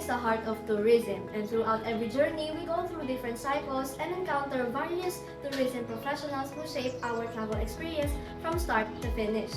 is the heart of tourism, and throughout every journey, we go through different cycles and encounter various tourism professionals who shape our travel experience from start to finish.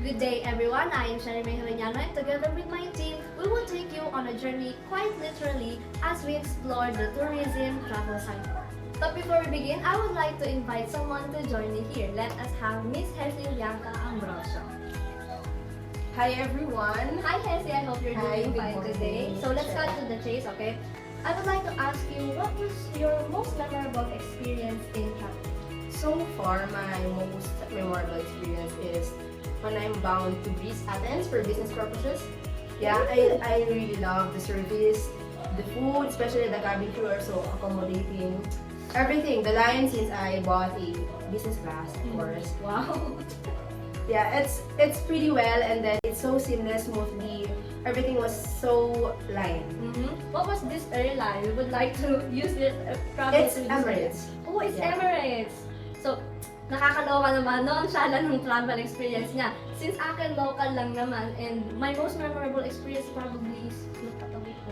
Good day everyone, I am Sherry Heroniano, and together with my team, we will take you on a journey quite literally as we explore the tourism travel cycle. But before we begin, I would like to invite someone to join me here. Let us have Miss Hesli Bianca Ambrosio. Hi everyone! Hi Hesli, I hope you're doing fine today. So let's cut to the chase, okay? I would like to ask you, what was your most memorable experience in travel? So far, my most memorable experience is when I'm bound to Greece, Athens for business purposes. Yeah, I really love the service, the food, especially the cabin crew are so accommodating. Everything, the line since I bought a business class, of course. Wow! Yeah, it's pretty well, and then it's so seamless, smoothly. Everything was so line. What was this airline? We would like to use it. It's Emirates. Oh, it's Yeah. Emirates! So, nakakaloka naman, no? Ang shala ng travel experience niya. Since akin local lang naman, and my most memorable experience probably is nagkatabi ko.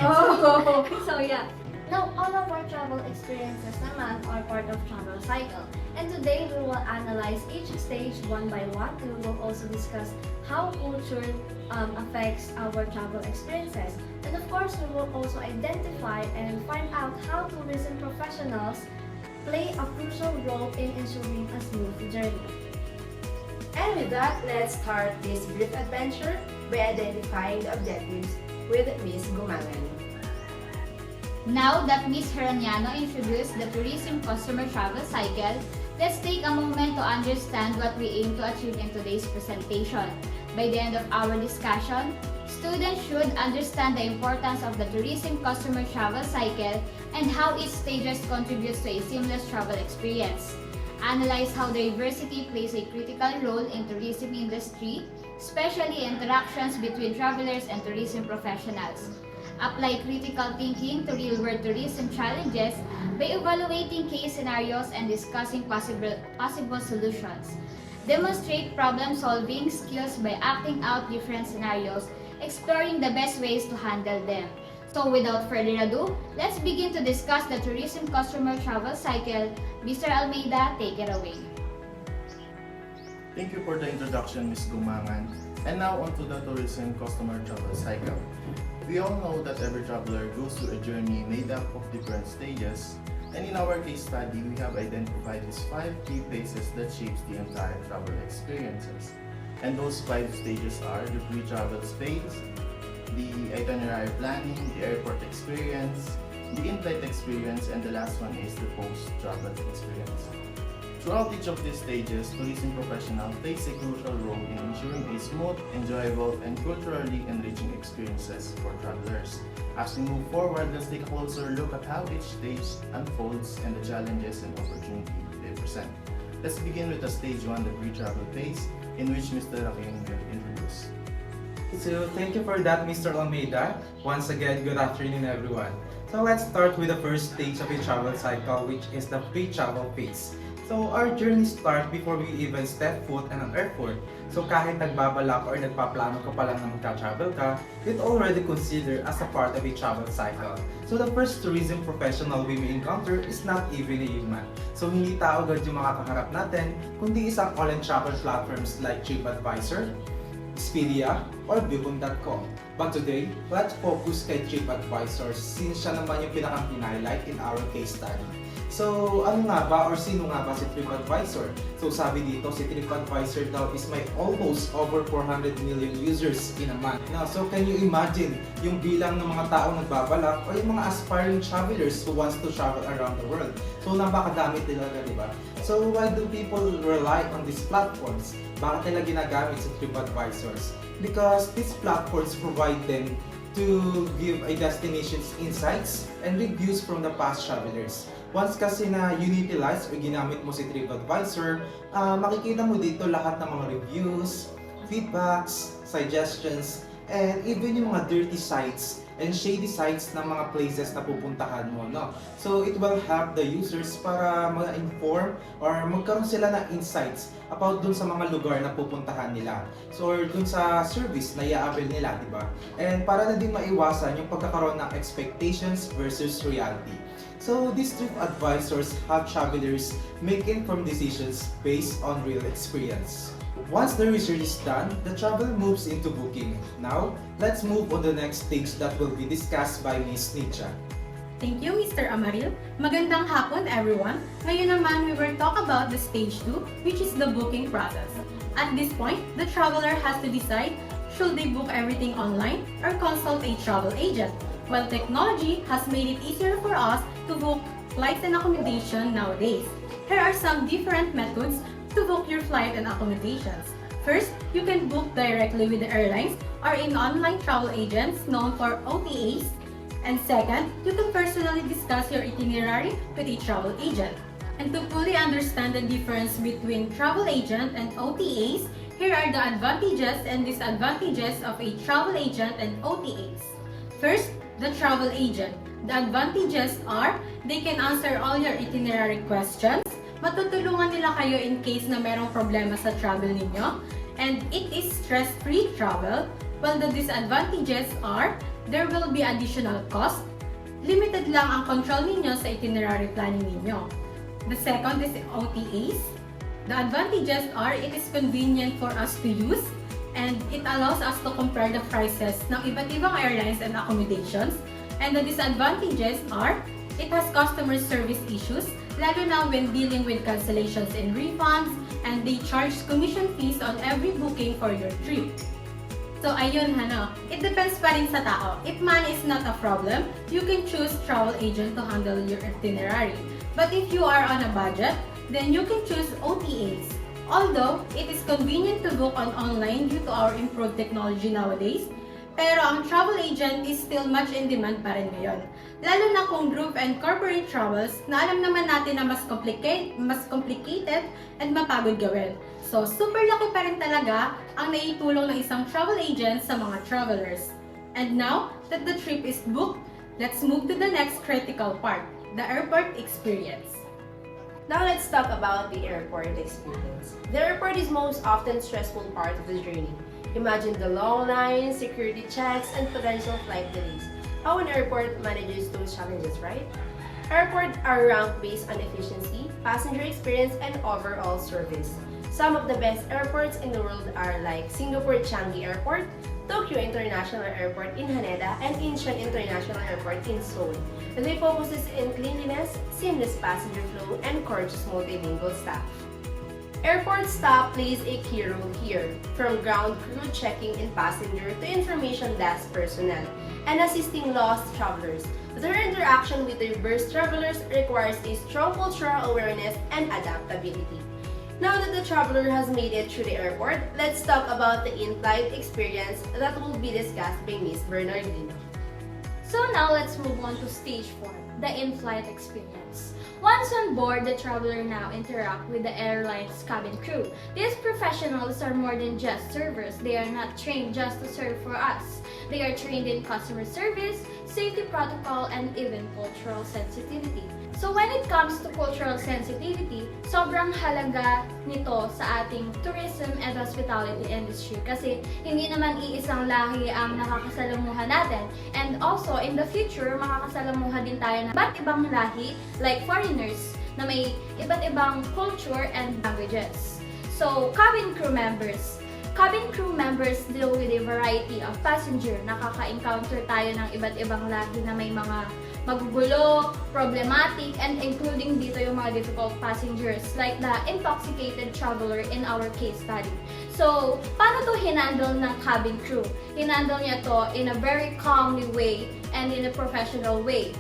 Oh! So yeah. Now, all of our travel experiences naman are part of travel cycle. And today, we will analyze each stage one by one, and we will also discuss how culture affects our travel experiences. And of course, we will also identify and find out how tourism professionals play a crucial role in ensuring a smooth journey. And with that, let's start this brief adventure by identifying the objectives with Ms. Gumangan. Now that Ms. Heroniano introduced the tourism customer travel cycle, let's take a moment to understand what we aim to achieve in today's presentation. By the end of our discussion, students should understand the importance of the tourism customer travel cycle and how each stages contributes to a seamless travel experience. Analyze how diversity plays a critical role in tourism industry, especially interactions between travelers and tourism professionals. Apply critical thinking to real-world tourism challenges by evaluating case scenarios and discussing possible solutions. Demonstrate problem-solving skills by acting out different scenarios, exploring the best ways to handle them. So without further ado, let's begin to discuss the tourism customer travel cycle. Mr. Almeida, take it away. Thank you for the introduction, Ms. Gumangan. And now on to the tourism customer travel cycle. We all know that every traveler goes through a journey made up of different stages, and in our case study, we have identified these 5 key phases that shapes the entire travel experiences. And those 5 stages are the pre-travel phase, the itinerary planning, the airport experience, the in-flight experience, and the last one is the post-travel experience. Throughout each of these stages, tourism professional plays a crucial role in ensuring a smooth, enjoyable, and culturally enriching experiences for travelers. As we move forward, let's take a closer look at how each stage unfolds and the challenges and opportunities they present. Let's begin with the stage 1, the pre-travel phase, in which Mr. Rakim will introduce. So thank you for that, Mr. Almeida. Once again, good afternoon everyone. So let's start with the first stage of a travel cycle, which is the pre-travel phase. So our journey starts before we even step foot in an airport. So kahit nagbabalak or nagpaplano ka pa lang na magka-travel ka, it's already considered as a part of a travel cycle. So the first tourism professional we may encounter is not even a human. So hindi tao agad yung makakaharap natin, kundi isang online travel platforms like TripAdvisor, Expedia, or Booking.com. But today, let's focus kay TripAdvisor since siya naman yung pinakang pinhighlight in our case study. So, ano nga ba or sino nga ba si TripAdvisor? So, sabi dito, si TripAdvisor daw is may almost over 400 million users in a month. Now, so can you imagine yung bilang ng mga taong nagbabalak o yung mga aspiring travelers who wants to travel around the world? So, napakadami talaga, di ba? So, why do people rely on these platforms? Bakit nila ginagamit si TripAdvisors? Because these platforms provide them to give a destination's insights and reviews from the past travelers. Once kasi na utilize o ginamit mo si TripAdvisor, makikita mo dito lahat ng mga reviews, feedbacks, suggestions, and even yung mga dirty sites and shady sites ng mga places na pupuntahan mo, no? So it will help the users para ma-inform or magkaroon sila ng insights about dun sa mga lugar na pupuntahan nila. So or dun sa service na i-avail nila, di ba? And para na din maiwasan yung pagkakaroon ng expectations versus reality. So these trip advisors help travelers make informed decisions based on real experience. Once the research is done, the travel moves into booking. Now, let's move on the next stage that will be discussed by Ms. Nietzsche. Thank you, Mr. Amaril. Magandang hapon, everyone. Ngayon naman, we will talk about the stage 2, which is the booking process. At this point, the traveler has to decide should they book everything online or consult a travel agent. While technology has made it easier for us to book flights and accommodation nowadays, here are some different methods to book your flight and accommodations. First, you can book directly with the airlines or in online travel agents known for OTAs. And second, you can personally discuss your itinerary with a travel agent. And to fully understand the difference between travel agent and OTAs, here are the advantages and disadvantages of a travel agent and OTAs. First, the travel agent. The advantages are they can answer all your itinerary questions, matutulungan nila kayo in case na merong problema sa travel ninyo, and it is stress-free travel, while the disadvantages are there will be additional cost, limited lang ang control ninyo sa itinerary planning ninyo. The second is OTAs. The advantages are it is convenient for us to use, and it allows us to compare the prices ng iba't ibang airlines and accommodations, and the disadvantages are it has customer service issues, lalo na when dealing with cancellations and refunds, and they charge commission fees on every booking for your trip. So ayun it depends pa rin sa tao. If money is not a problem, you can choose travel agent to handle your itinerary. But if you are on a budget, then you can choose OTAs. Although, it is convenient to book on online due to our improved technology nowadays, pero ang travel agent is still much in demand pa rin ngayon. Lalo na kung group and corporate travels na alam naman natin na mas complicated and mapagod gawin. So, super laki pa rin talaga ang naitulong ng isang travel agent sa mga travelers. And now that the trip is booked, let's move to the next critical part, the airport experience. Now let's talk about the airport experience. The airport is most often stressful part of the journey. Imagine the long lines, security checks, and potential flight delays. How an airport manages those challenges, right? Airports are ranked based on efficiency, passenger experience, and overall service. Some of the best airports in the world are like Singapore Changi Airport, Tokyo International Airport in Haneda, and Incheon International Airport in Seoul. They focuses in cleanliness, seamless passenger flow, and courteous multilingual staff. Airport staff plays a key role here, from ground crew checking in passenger to information desk personnel, and assisting lost travelers. Their interaction with diverse travelers requires a strong cultural awareness and adaptability. Now that the traveler has made it through the airport, let's talk about the in-flight experience that will be discussed by Ms. Bernardino. So now let's move on to stage 4, the in-flight experience. Once on board, the traveler now interact with the airline's cabin crew. These professionals are more than just servers. They are not trained just to serve for us. They are trained in customer service, safety protocol, and even cultural sensitivity. So when it comes to cultural sensitivity, sobrang halaga nito sa ating tourism and hospitality industry kasi hindi naman iisang lahi ang nakakasalamuhan natin. And also, in the future, makakasalamuhan din tayo ng iba't ibang lahi like foreigners na may iba't ibang culture and languages. So, cabin crew members. Cabin crew members deal with a variety of passenger. Nakaka-encounter tayo ng iba't ibang lahi na may mga magugulo, problematic, and including dito yung mga difficult passengers like the intoxicated traveler in our case study. So, paano to hinandle ng cabin crew? Hinandle niya to in a very calmly way and in a professional way.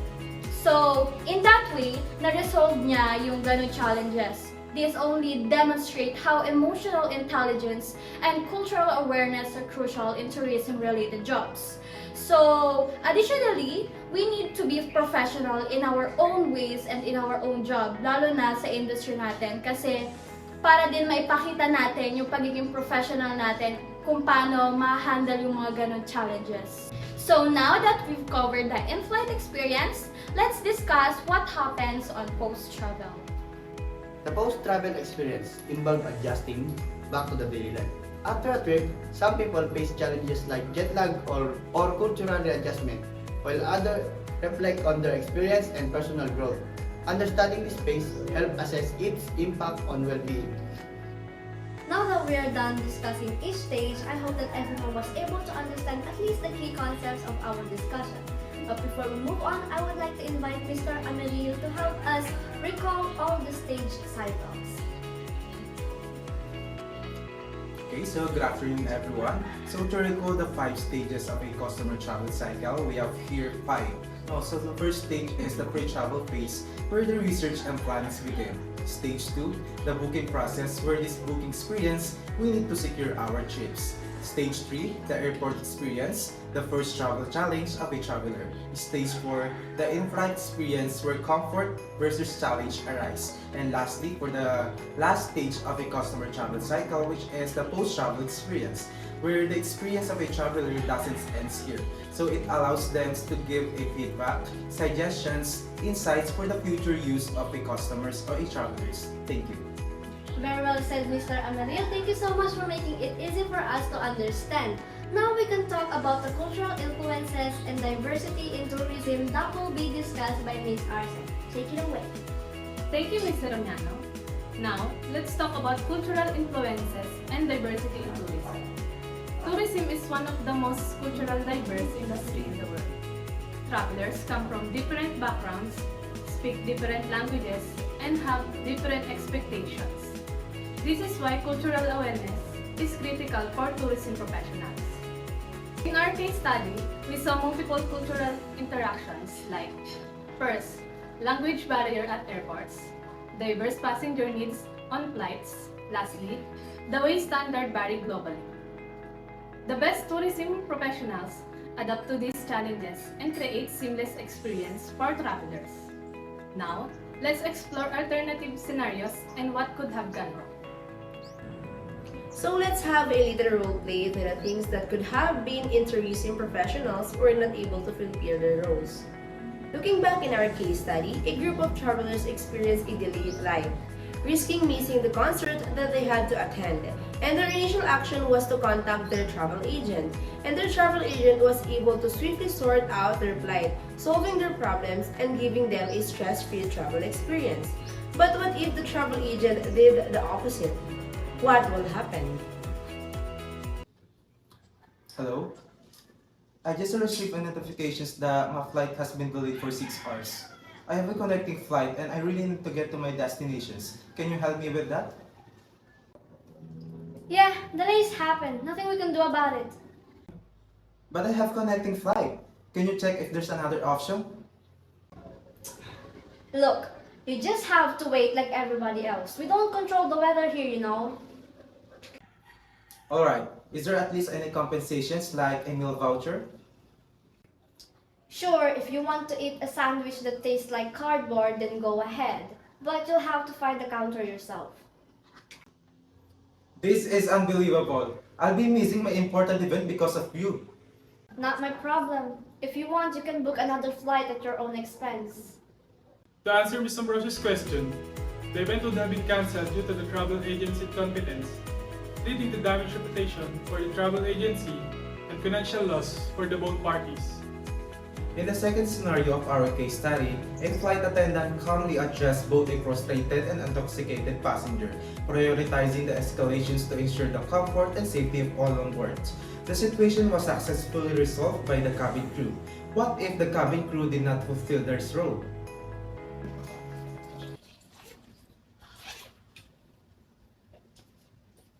So, in that way, na-resolve niya yung ganun challenges. This only demonstrate how emotional intelligence and cultural awareness are crucial in tourism-related jobs. So, additionally, we need to be professional in our own ways and in our own job, lalo na sa industry natin kasi para din maipakita natin yung pagiging professional natin kung paano ma-handle yung mga ganong challenges. So now that we've covered the in-flight experience, let's discuss what happens on post-travel. The post-travel experience involves adjusting back to the daily life. After a trip, some people face challenges like jet lag or cultural readjustment, while others reflect on their experience and personal growth. Understanding this phase helps assess its impact on well-being. Now that we are done discussing each stage, I hope that everyone was able to understand at least the key concepts of our discussion. But before we move on, I would like to invite Mr. Ameril to help us recall all the stage cycles. Okay, so good afternoon everyone. So to recall the 5 stages of a customer travel cycle, we have here 5. So the first stage is the pre-travel phase where the research and plannings begin. Stage 2, the booking process where this booking experience we need to secure our trips. Stage 3, the airport experience, the first travel challenge of a traveler. Stage 4, the in-flight experience where comfort versus challenge arise. And lastly, for the last stage of a customer travel cycle, which is the post-travel experience, where the experience of a traveler doesn't end here. So it allows them to give a feedback, suggestions, insights for the future use of the customers or a travelers. Thank you. Very well said, Mr. Amarillo. Thank you so much for making it easy for us to understand. Now we can talk about the cultural influences and diversity in tourism that will be discussed by Ms. Arsen. Take it away. Thank you, Mr. Ramiano. Now, let's talk about cultural influences and diversity in tourism. Tourism is one of the most cultural diverse industry in the world. Travelers come from different backgrounds, speak different languages, and have different expectations. This is why cultural awareness is critical for tourism professionals. In our case study, we saw multiple cultural interactions like, first, language barrier at airports, diverse passenger needs on flights, lastly, the way standards vary globally. The best tourism professionals adapt to these challenges and create seamless experience for travelers. Now, let's explore alternative scenarios and what could have gone wrong. So let's have a little role play to the things that could have been tourism professionals were not able to fulfill their roles. Looking back in our case study, a group of travelers experienced a delayed flight, risking missing the concert that they had to attend. And their initial action was to contact their travel agent. And their travel agent was able to swiftly sort out their flight, solving their problems and giving them a stress-free travel experience. But what if the travel agent did the opposite? What will happen? Hello? I just received a notification that my flight has been delayed for 6 hours. I have a connecting flight and I really need to get to my destinations. Can you help me with that? Yeah, delays happen. Nothing we can do about it. But I have connecting flight. Can you check if there's another option? Look, you just have to wait like everybody else. We don't control the weather here, you know. Alright, is there at least any compensations like a meal voucher? Sure, if you want to eat a sandwich that tastes like cardboard, then go ahead. But you'll have to find the counter yourself. This is unbelievable. I'll be missing my important event because of you. Not my problem. If you want, you can book another flight at your own expense. To answer Ms. Ambrosio's question, the event would have been cancelled due to the travel agent's incompetence, leading to damaged reputation for the travel agency and financial loss for the both parties. In the second scenario of our case study, a flight attendant calmly addressed both a frustrated and intoxicated passenger, prioritizing the escalations to ensure the comfort and safety of all on board. The situation was successfully resolved by the cabin crew. What if the cabin crew did not fulfill their role?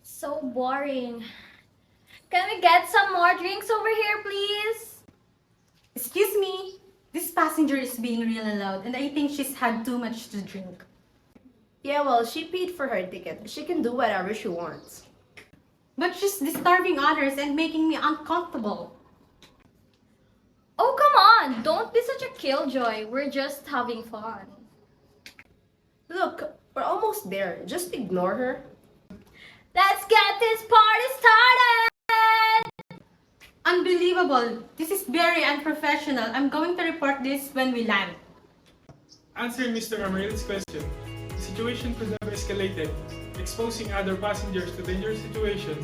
So boring. Can we get some more drinks over here, please? Excuse me, this passenger is being real loud and I think she's had too much to drink. Yeah, well, she paid for her ticket. She can do whatever she wants. But she's disturbing others and making me uncomfortable. Oh, come on! Don't be such a killjoy. We're just having fun. Look, we're almost there. Just ignore her. Let's get this party started! Unbelievable! This is very unprofessional. I'm going to report this when we land. Answering Mr. Amaril's question, the situation could have escalated, exposing other passengers to dangerous situations,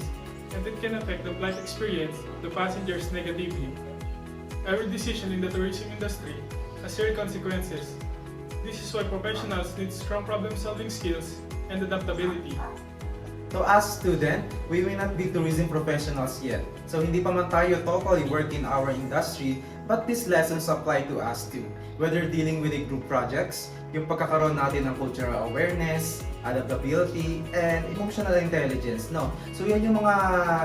and it can affect the flight experience of the passengers negatively. Every decision in the tourism industry has real consequences. This is why professionals need strong problem-solving skills and adaptability. So as student, we may not be tourism professionals yet. So hindi pa man tayo totally work in our industry, but these lessons apply to us too. Whether dealing with a group projects, yung pagkakaroon natin ng cultural awareness, adaptability, and emotional intelligence, no? So yan yung mga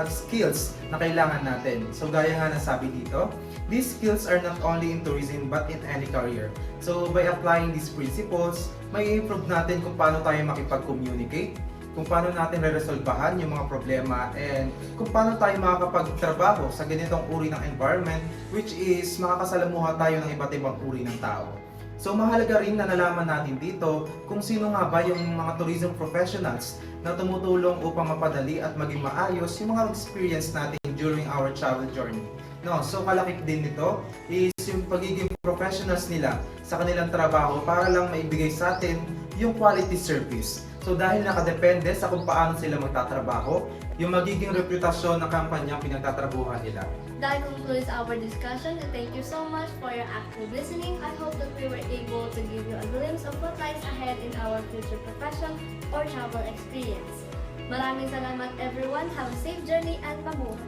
skills na kailangan natin. So gaya nga ng sabi dito, these skills are not only in tourism but in any career. So by applying these principles, may improve natin kung paano tayo makipag-communicate, kung paano natin re-resolbahan yung mga problema, and kung paano tayo makakapagtrabaho sa ganitong uri ng environment, which is makakasalamuha tayo ng iba't ibang uri ng tao. So mahalaga rin na nalaman natin dito kung sino nga ba yung mga tourism professionals na tumutulong upang mapadali at maging maayos yung mga experience natin during our travel journey. No, so kalakip din nito is yung pagiging professionals nila sa kanilang trabaho para lang maibigay sa atin yung quality service. So dahil nakadepende sa kung paano sila magtatrabaho, yung magiging reputasyon ng kampanyang pinagtatrabuhan nila. That concludes our discussion, and thank you so much for your active listening. I hope that we were able to give you a glimpse of what lies ahead in our future profession or travel experience. Maraming salamat everyone. Have a safe journey and mabuhay!